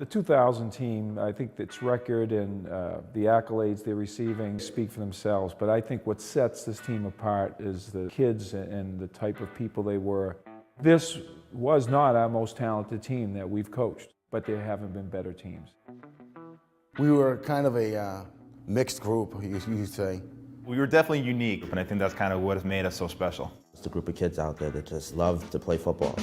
The 2000 team, I think its record and the accolades they're receiving speak for themselves, but I think what sets this team apart is the kids and the type of people they were. This was not our most talented team that we've coached, but there haven't been better teams. We were kind of a mixed group, you say. We were definitely unique, and I think that's kind of what has made us so special. It's a group of kids out there that just love to play football.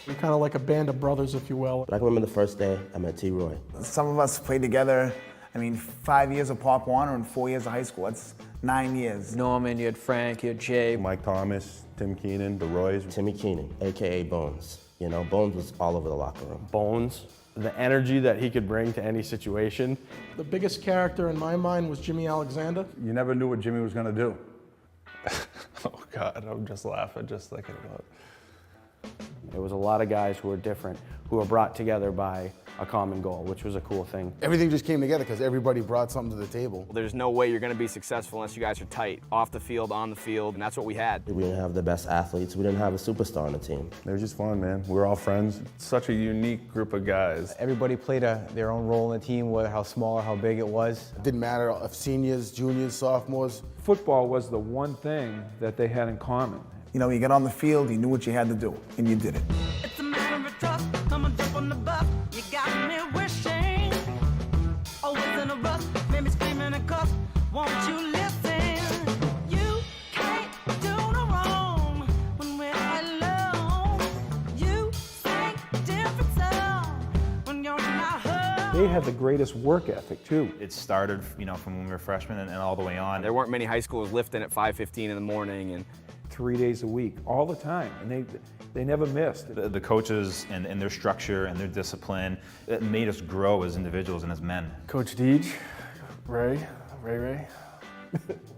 We're kind of like a band of brothers, if you will. But I can remember the first day I met T. Roy. Some of us played together, 5 years of Pop Warner and 4 years of high school. That's 9 years. Norman, you had Frank, you had Jay. Mike Thomas, Tim Keenan, the Roys. Timmy Keenan, AKA Bones. You know, Bones was all over the locker room. Bones, the energy that he could bring to any situation. The biggest character in my mind was Jimmy Alexander. You never knew what Jimmy was going to do. Oh God, I'm just laughing just thinking about it. There was a lot of guys who were different, who were brought together by a common goal, which was a cool thing. Everything just came together because everybody brought something to the table. There's no way you're going to be successful unless you guys are tight, off the field, on the field, and that's what we had. We didn't have the best athletes. We didn't have a superstar on the team. They were just fun, man. We were all friends. Such a unique group of guys. Everybody played their own role in the team, whether how small or how big it was. It didn't matter if seniors, juniors, sophomores. Football was the one thing that they had in common. You know, you got on the field, you knew what you had to do, and you did it. It's a matter of trust, come and jump on the bus. You got me wishing, always in a rush, maybe screaming and cuss. Won't you listen? You can't do no wrong when we're alone. You sing different song when you're not heard. They had the greatest work ethic too. It started, from when we were freshmen and all the way on. There weren't many high schools lifting at 5:15 in the morning, and 3 days a week, all the time, and they never missed. The coaches and their structure and their discipline, it made us grow as individuals and as men. Coach Deej, Ray.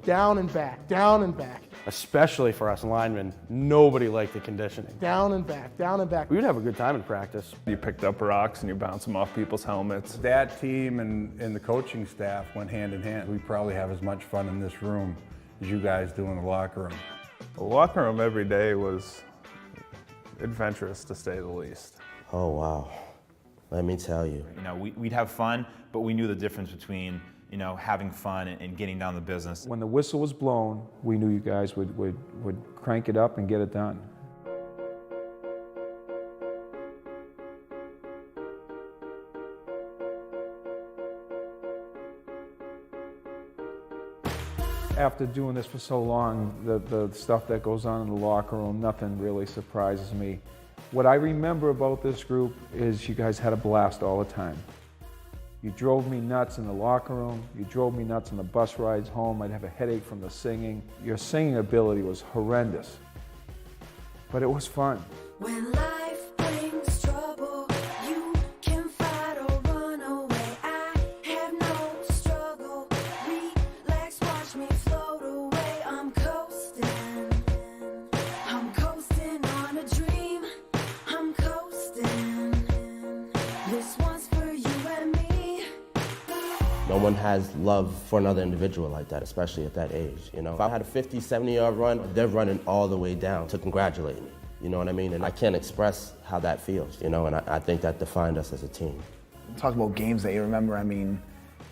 Down and back, down and back. Especially for us linemen, nobody liked the conditioning. Down and back, down and back. We would have a good time in practice. You picked up rocks and you bounced them off people's helmets. That team and the coaching staff went hand in hand. We probably have as much fun in this room as you guys do in the locker room. The locker room every day was adventurous, to say the least. Oh, wow. Let me tell you. We'd have fun, but we knew the difference between, having fun and getting down to business. When the whistle was blown, we knew you guys would crank it up and get it done. After doing this for so long, the stuff that goes on in the locker room, nothing really surprises me. What I remember about this group is you guys had a blast all the time. You drove me nuts in the locker room. You drove me nuts on the bus rides home. I'd have a headache from the singing. Your singing ability was horrendous, but it was fun. When life brings trouble, you can fight or run away. I have no struggle. Relax, watch me float away. I'm coasting on a dream. I'm coasting. This one's for you and me. No one has love for another individual like that, especially at that age. If I had a 50, 70-yard run, they're running all the way down to congratulate me. You know what I mean? And I can't express how that feels, and I think that defined us as a team. Talk about games that you remember.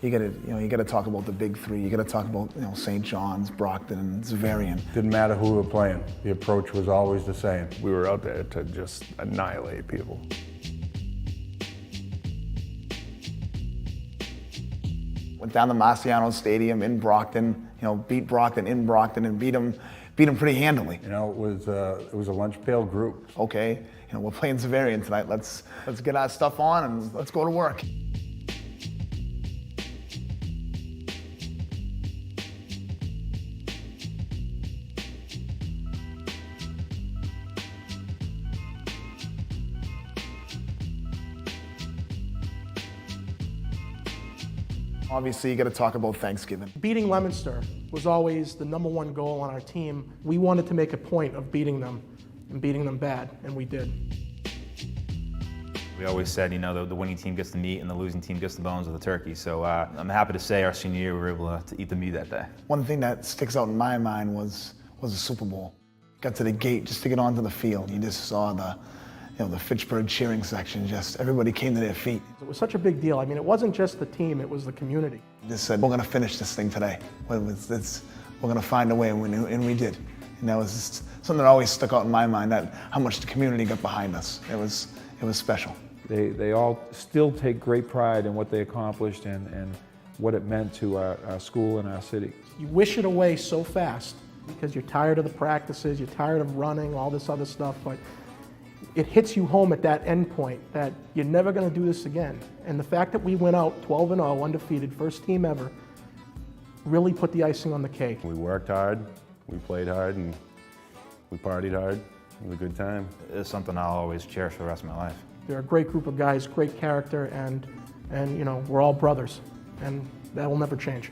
You gotta talk about the big three. You gotta talk about, St. John's, Brockton, and Xaverian. Didn't matter who we were playing. The approach was always the same. We were out there to just annihilate people. Went down to Marciano Stadium in Brockton, beat Brockton in Brockton and beat them pretty handily. It was a lunch pail group. Okay, we're playing Xaverian tonight. Let's get our stuff on and let's go to work. Obviously, you got to talk about Thanksgiving. Beating Leominster was always the #1 goal on our team. We wanted to make a point of beating them and beating them bad, and we did. We always said, the winning team gets the meat and the losing team gets the bones of the turkey. So I'm happy to say our senior year we were able to eat the meat that day. One thing that sticks out in my mind was the Super Bowl. Got to the gate just to get onto the field. You just saw the Fitchburg cheering section, just everybody came to their feet. It was such a big deal. I mean, it wasn't just the team, it was the community. Just said, we're going to finish this thing today. We're going to find a way, and we did. And that was just something that always stuck out in my mind, that how much the community got behind us. It was special. They all still take great pride in what they accomplished and what it meant to our school and our city. You wish it away so fast because you're tired of the practices, you're tired of running, all this other stuff, but it hits you home at that end point that you're never going to do this again. And the fact that we went out 12-0, undefeated, first team ever, really put the icing on the cake. We worked hard, we played hard, and we partied hard. It was a good time. It's something I'll always cherish for the rest of my life. They're a great group of guys, great character, and we're all brothers, and that will never change.